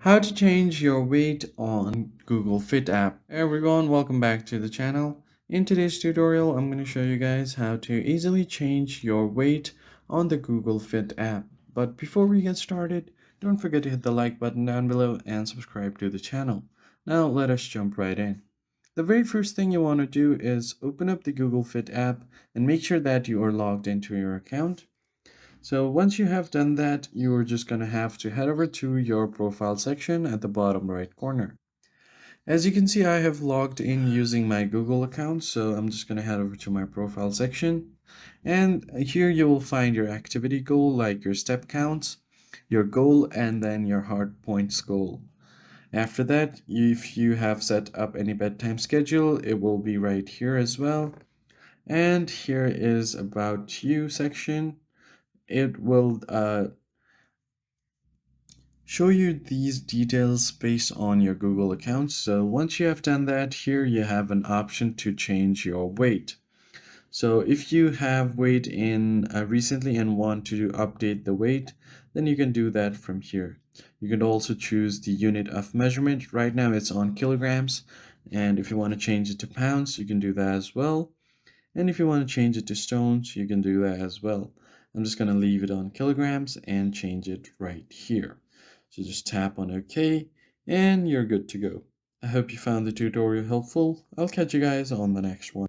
How to change your weight on Google Fit app. Hey everyone, welcome back to the channel. In today's tutorial, I'm going to show you guys how to easily change your weight on the Google Fit app. But before we get started, don't forget to hit the like button down below and subscribe to the channel. Now let us jump right in. The very first thing you want to do is open up the Google Fit app and make sure that you are logged into your account. So once you have done that, you are just going to have to head over to your profile section at the bottom right corner. As you can see, I have logged in using my Google account, so I'm just going to head over to my profile section. And here you will find your activity goal, like your step counts, your goal, and then your hard points goal. After that, if you have set up any bedtime schedule, it will be right here as well. And here is about you section. It will show you these details based on your Google account. So once you have done that, here you have an option to change your weight. So if you have weighed in recently and want to update the weight, then you can do that from here. You can also choose the unit of measurement. Right now it's on kilograms, and if you want to change it to pounds, you can do that as well. And if you want to change it to stones, you can do that as well. I'm just going to leave it on kilograms and change it right here. So just tap on OK and you're good to go. I hope you found the tutorial helpful. I'll catch you guys on the next one.